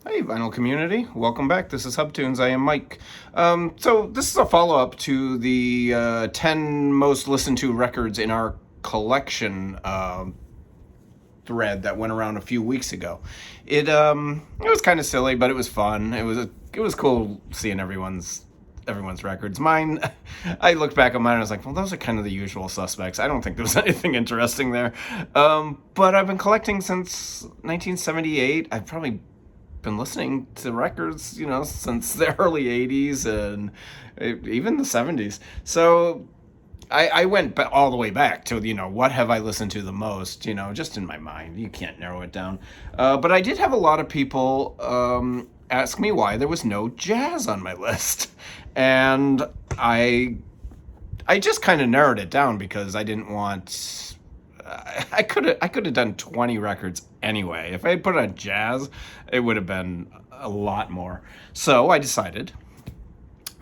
Hey, vinyl community. Welcome back. This is Hubtunes. I am Mike. So, this is a follow up to the 10 most listened to records in our collection thread that went around a few weeks ago. It was kind of silly, but it was fun. It was cool seeing everyone's records. Mine, I looked back on mine and I was like, well, those are kind of the usual suspects. I don't think there was anything interesting there. But I've been collecting since 1978. I've probably been listening to records, since the early 80s and even the 70s. So I went all the way back to, what have I listened to the most, just in my mind. You can't narrow it down. But I did have a lot of people ask me why there was no jazz on my list. And I just kind of narrowed it down because I didn't want. I could have done 20 records anyway. If I had put on jazz, it would have been a lot more. So I decided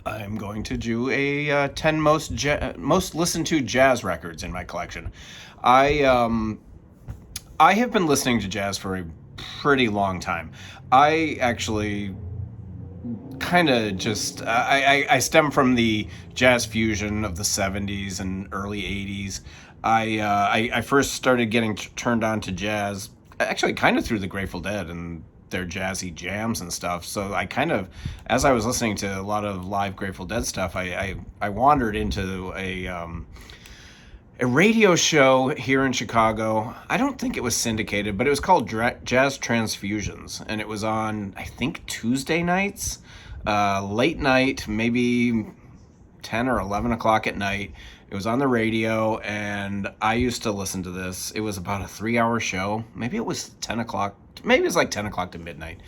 I'm going to do a 10 most listened to jazz records in my collection. I I have been listening to jazz for a pretty long time. I actually kind of just I stem from the jazz fusion of the 70s and early 80s. I first started getting turned on to jazz actually kind of through the Grateful Dead and their jazzy jams and stuff. So I kind of, as I was listening to a lot of live Grateful Dead stuff, I wandered into a radio show here in Chicago. I don't think it was syndicated, but it was called Jazz Transfusions, and it was on, I think, Tuesday nights, late night, maybe 10 or 11 o'clock at night. It was on the radio, and I used to listen to this. It was about a 3 hour show. Maybe it was 10 o'clock. Maybe it was like 10 o'clock to midnight.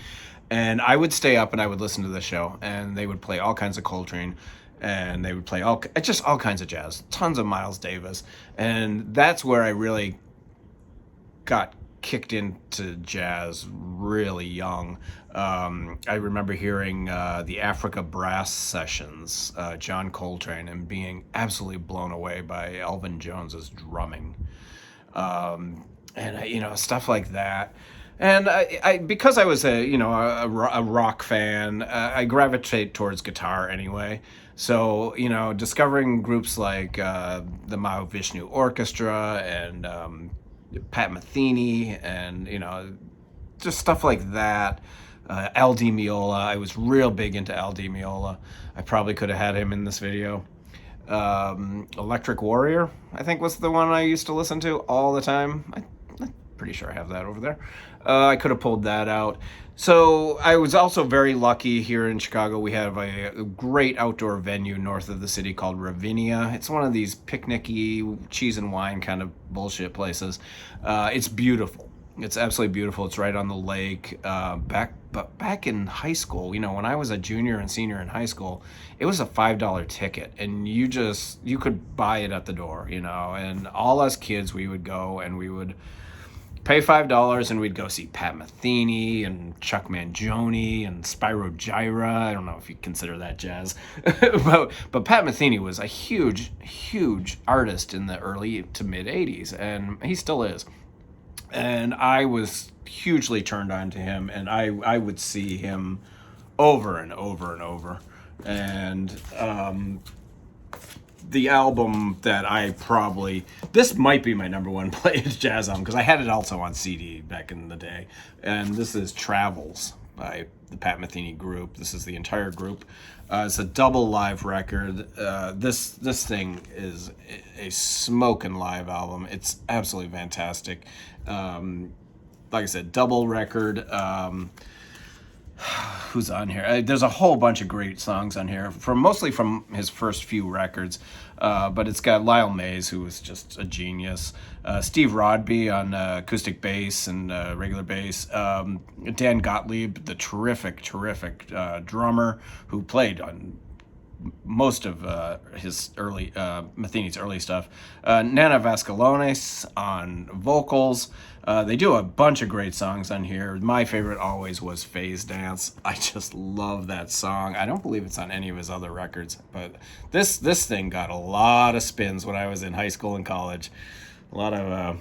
And I would stay up and I would listen to the show, and they would play all kinds of Coltrane, and they would play all kinds of jazz, tons of Miles Davis. And that's where I really got kicked into jazz really young. I remember hearing the Africa Brass Sessions, John Coltrane, and being absolutely blown away by Elvin Jones's drumming, and stuff like that. And I because I was a rock fan, I gravitate towards guitar anyway. So discovering groups like the Mahavishnu Orchestra and Pat Metheny and just stuff like that. Al Di Meola, I was real big into Al Di Meola. I probably could have had him in this video. Electric Warrior, I think, was the one I used to listen to all the time. I'm pretty sure I have that over there. I could have pulled that out. So I was also very lucky here in Chicago. We have a great outdoor venue north of the city called Ravinia. It's one of these picnicky, cheese and wine kind of bullshit places. It's beautiful. It's absolutely beautiful. It's right on the lake. Back in high school, when I was a junior and senior in high school, it was a $5 ticket, and you could buy it at the door, And all us kids, we would go and we would pay $5 and we'd go see Pat Metheny and Chuck Mangione and Spyro Gyra. I don't know if you consider that jazz, but Pat Metheny was a huge artist in the early to mid 80s, and he still is. And I was hugely turned on to him, and I would see him over and over and over. And the album that this might be my number one played jazz album, because I had it also on CD back in the day. And this is Travels by the Pat Metheny Group. This is the entire group. It's a double live record. This thing is a smoking live album. It's absolutely fantastic. Like I said, double record. Who's on here? There's a whole bunch of great songs on here, mostly from his first few records. But it's got Lyle Mays, who was just a genius. Steve Rodby on acoustic bass and regular bass. Dan Gottlieb, the terrific drummer, who played on most of his early Metheny's early stuff. Nana Vascalones on vocals. They do a bunch of great songs on here. My favorite always was Phase Dance. I just love that song. I don't believe it's on any of his other records, but this thing got a lot of spins when I was in high school and college. A lot of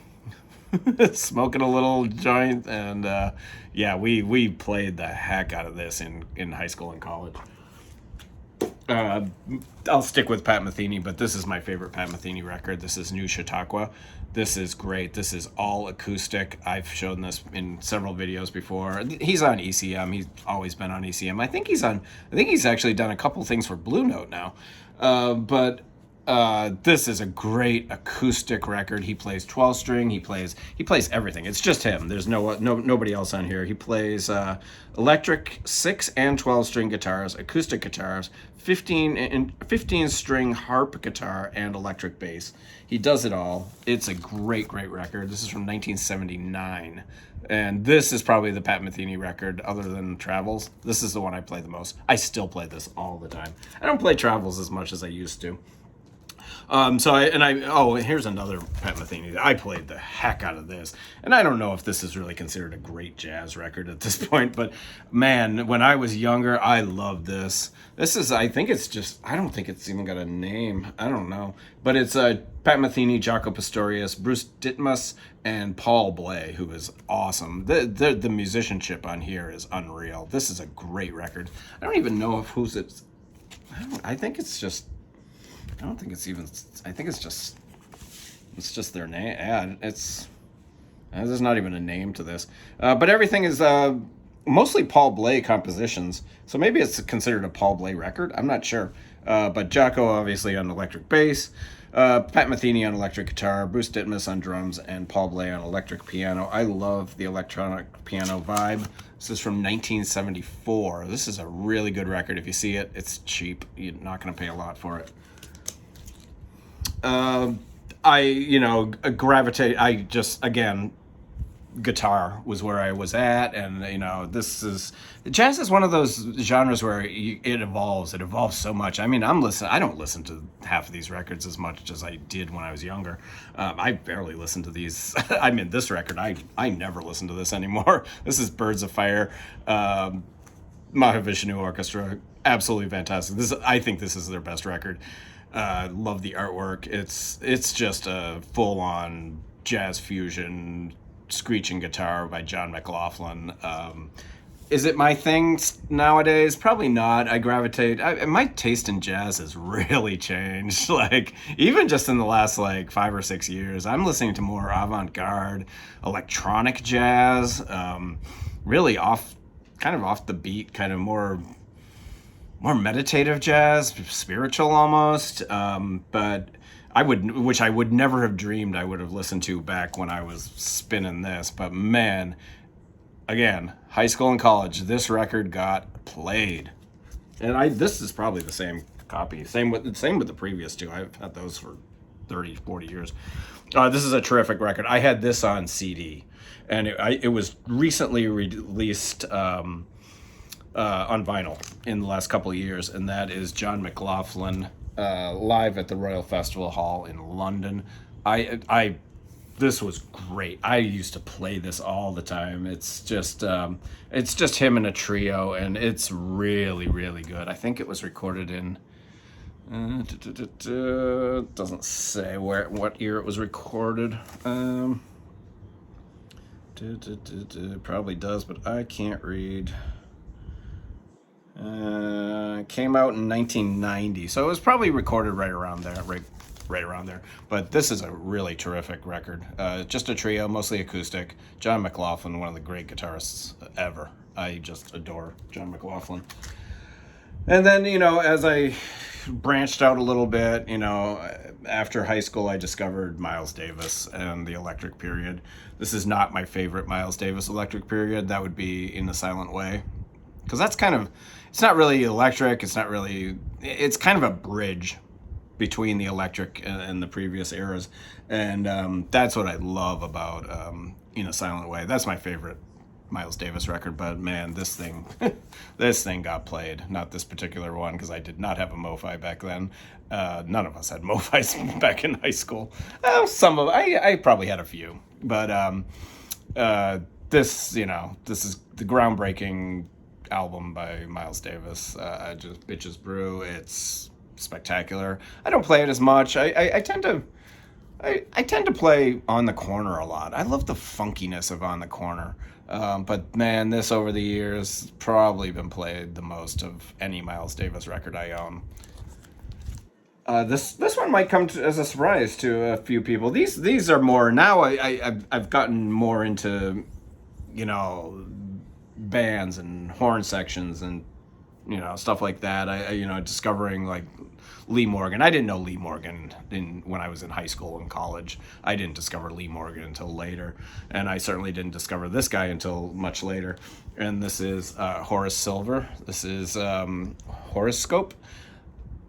smoking a little joint, and yeah, we played the heck out of this in high school and college. Uh, I'll stick with Pat Metheny, but this is my favorite Pat Metheny record. This is New Chautauqua. This is great. This is all acoustic. I've shown this in several videos before. He's on ECM. He's always been on ECM. I think he's actually done a couple things for Blue Note now. But this is a great acoustic record. He plays 12 string. He plays everything. It's just him. There's nobody else on here. He plays electric 6 and 12 string guitars, acoustic guitars, 15 string harp guitar, and electric bass. He does it all. It's a great record. This is from 1979. And this is probably the Pat Metheny record, other than Travels. This is the one I play the most. I still play this all the time. I don't play Travels as much as I used to. Here's another Pat Metheny. I played the heck out of this. And I don't know if this is really considered a great jazz record at this point, but man, when I was younger, I loved this. I don't think it's even got a name. I don't know. But it's Pat Metheny, Jaco Pastorius, Bruce Ditmas, and Paul Bley, who is awesome. The musicianship on here is unreal. This is a great record. I don't even know whose it's. I think it's just. I don't think it's even. I think it's just their name. Yeah, there's not even a name to this. But everything is mostly Paul Bley compositions. So maybe it's considered a Paul Bley record. I'm not sure. But Jaco obviously on electric bass, Pat Metheny on electric guitar, Bruce Ditmas on drums, and Paul Bley on electric piano. I love the electronic piano vibe. This is from 1974. This is a really good record. If you see it, it's cheap. You're not going to pay a lot for it. Guitar was where I was at, and jazz is one of those genres where it evolves so much. I mean, I don't listen to half of these records as much as I did when I was younger. I barely listen to these. I mean, this record, I never listen to this anymore. This is Birds of Fire, Mahavishnu Orchestra, absolutely fantastic. I think this is their best record. Love the artwork. It's just a full-on jazz fusion screeching guitar by John McLaughlin. Is it my thing nowadays? Probably not. My taste in jazz has really changed. Like, even just in the last 5 or 6 years, I'm listening to more avant-garde electronic jazz, really kind of off the beat, kind of more meditative jazz, spiritual almost, but which I would never have dreamed I would have listened to back when I was spinning this. But man, again, high school and college, this record got played, and this is probably the same copy, same with the previous two. I've had those for 30, 40 years. This is a terrific record. I had this on CD, and it was recently released. On vinyl in the last couple of years, and that is John McLaughlin live at the Royal Festival Hall in London. This was great. I used to play this all the time. It's just him in a trio, and it's really good. I think it was recorded in doesn't say what year it was recorded. Probably does, but I can't read. Came out in 1990, so it was probably recorded right around there. But this is a really terrific record. Just a trio, mostly acoustic. John McLaughlin, one of the great guitarists ever. I just adore John McLaughlin. And then, as I branched out a little bit, after high school, I discovered Miles Davis and the Electric Period. This is not my favorite Miles Davis Electric Period. That would be In the Silent Way. Because that's it's not really electric. It's kind of a bridge between the electric and the previous eras. And that's what I love about In a Silent Way. That's my favorite Miles Davis record. But man, this thing got played. Not this particular one, because I did not have a MoFi back then. None of us had MoFis back in high school. I probably had a few. But this is the groundbreaking album by Miles Davis. Bitches Brew. It's spectacular. I don't play it as much. I tend to I tend to play On the Corner a lot. I love the funkiness of On the Corner. But man, this over the years probably been played the most of any Miles Davis record I own. This one might come as a surprise to a few people. These are more now. I've gotten more into, you know, bands and horn sections and, you know, stuff like that. Discovering like Lee Morgan. I didn't know Lee Morgan when I was in high school and college. I didn't discover Lee Morgan until later, and I certainly didn't discover this guy until much later. And this is Horace Silver. This is Horoscope.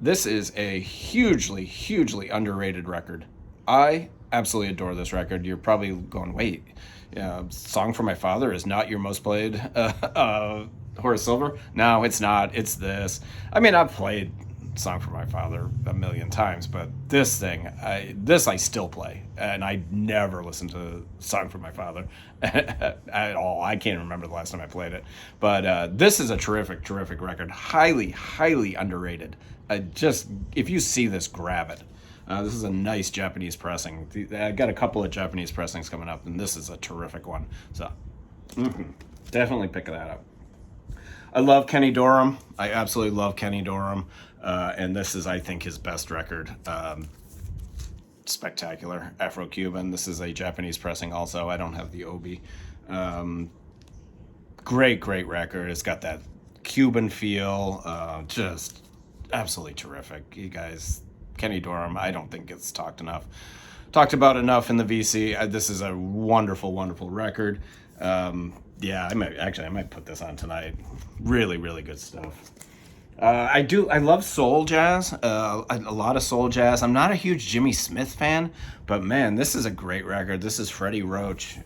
This is a hugely, hugely underrated record. I absolutely adore this record. You're probably going, wait, Song for My Father is not your most played Horace Silver? No, it's not. It's this. I mean, I've played Song for My Father a million times, but this thing, I still play, and I never listened to Song for My Father at all. I can't remember the last time I played it, but this is a terrific, terrific record. Highly, highly underrated. Just if you see this, grab it. This is a nice Japanese pressing. I got a couple of Japanese pressings coming up, and this is a terrific one. So definitely pick that up. I love Kenny Dorham. I absolutely love Kenny Dorham. And this is, I think, his best record. Spectacular. Afro-Cuban. This is a Japanese pressing also. I don't have the Obi. Great, great record. It's got that Cuban feel. Just absolutely terrific. You guys, Kenny Dorham, I don't think it's talked about enough in the VC. This is a wonderful, wonderful record. Yeah, I might put this on tonight. Really, really good stuff. I love soul jazz, a lot of soul jazz. I'm not a huge Jimmy Smith fan, but man, this is a great record. This is Freddie Roach,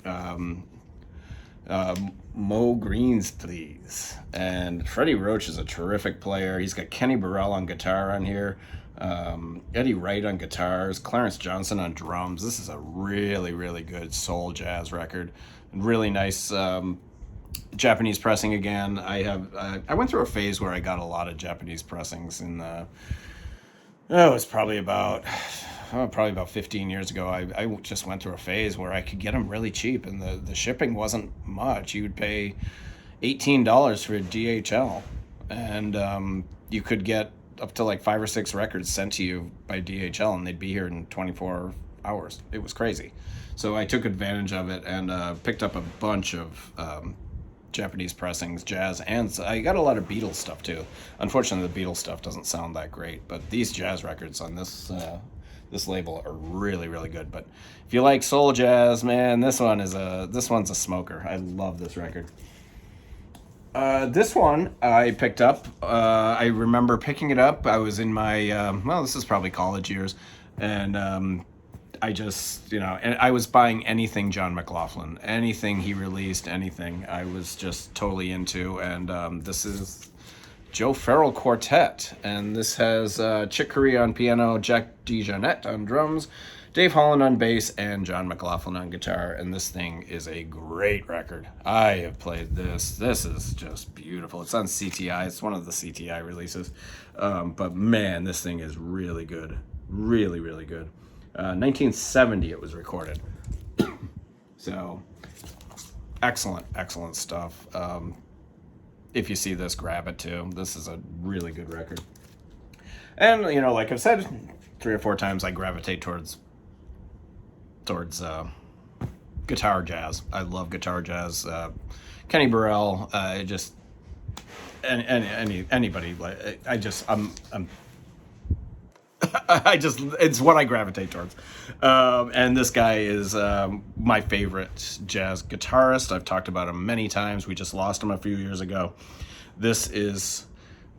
Mo Greens, Please. And Freddie Roach is a terrific player. He's got Kenny Burrell on guitar on here, Eddie Wright on guitars, Clarence Johnson on drums. This is a really, really good soul jazz record. Really nice Japanese pressing again. I went through a phase where I got a lot of Japanese pressings in the it was probably about 15 years ago. I just went through a phase where I could get them really cheap, and the shipping wasn't much. You would pay $18 for a DHL, and you could get up to like 5 or 6 records sent to you by DHL, and they'd be here in 24 hours. It was crazy. So I took advantage of it and picked up a bunch of Japanese pressings, jazz, and I got a lot of Beatles stuff too. Unfortunately, the Beatles stuff doesn't sound that great, but these jazz records on this label are really, really good. But if you like soul jazz, man, this one's a smoker. I love this record. This one I picked up. I remember picking it up. I was in my this is probably college years, and I just, and I was buying anything John McLaughlin, anything he released, anything I was just totally into. And this is Joe Farrell Quartet. And this has Chick Corea on piano, Jack DeJohnette on drums, Dave Holland on bass, and John McLaughlin on guitar. And this thing is a great record. I have played this. This is just beautiful. It's on CTI. It's one of the CTI releases. But man, this thing is really good. Really, really good. 1970 it was recorded. So excellent, excellent stuff. If you see this, grab it too. This is a really good record. And like I've said 3 or 4 times, I gravitate towards guitar jazz. I love guitar jazz. Kenny Burrell, just anybody. It's what I gravitate towards. And this guy is my favorite jazz guitarist. I've talked about him many times. We just lost him a few years ago. This is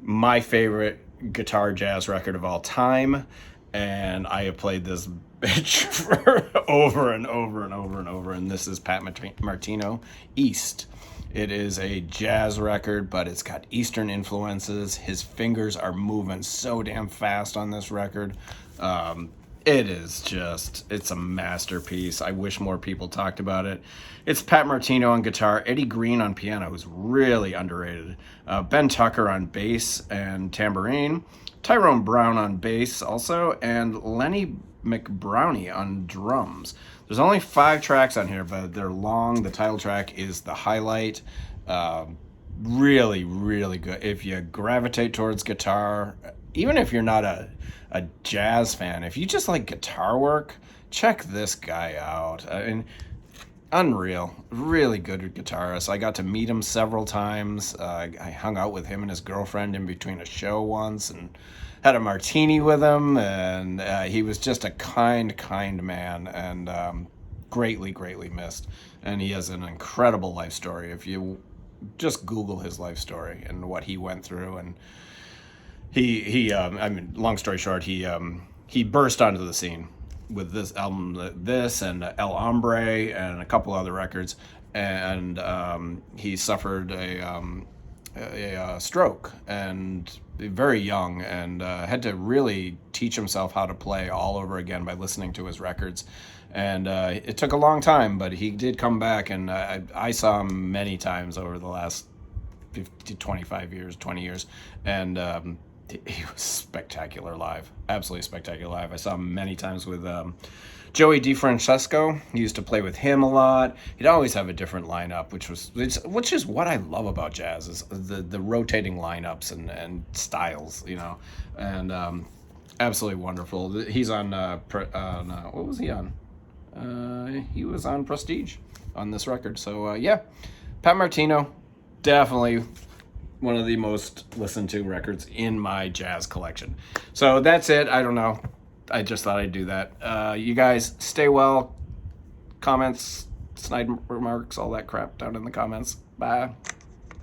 my favorite guitar jazz record of all time. And I have played this bitch for over and over and over and over. And this is Pat Martino, East. It is a jazz record, but it's got Eastern influences. His fingers are moving so damn fast on this record. It's a masterpiece. I wish more people talked about it. It's Pat Martino on guitar, Eddie Green on piano, who's really underrated, Ben Tucker on bass and tambourine, Tyrone Brown on bass also, and Lenny McBrownie on drums. There's only 5 tracks on here, but they're long. The title track is the highlight. Really, really good. If you gravitate towards guitar, even if you're not a jazz fan, if you just like guitar work, check this guy out. I mean, unreal. Really good guitarist. I got to meet him several times. I hung out with him and his girlfriend in between a show once and had a martini with him. And he was just a kind man, and greatly, greatly missed. And he has an incredible life story. If you just Google his life story and what he went through, and I mean, long story short, he burst onto the scene with this album, this and El Hombre and a couple other records, and he suffered a stroke and very young, and had to really teach himself how to play all over again by listening to his records. And it took a long time, but he did come back, and I saw him many times over the last 20 years, and he was spectacular live, absolutely spectacular live. I saw him many times with Joey DeFrancesco. He used to play with him a lot. He'd always have a different lineup, which is what I love about jazz, is the rotating lineups and styles, you know, and absolutely wonderful. He's on what was he on? He was on Prestige on this record. So yeah, Pat Martino, definitely one of the most listened to records in my jazz collection. So that's it. I don't know. I just thought I'd do that. You guys stay well. Comments, snide remarks, all that crap down in the comments. Bye.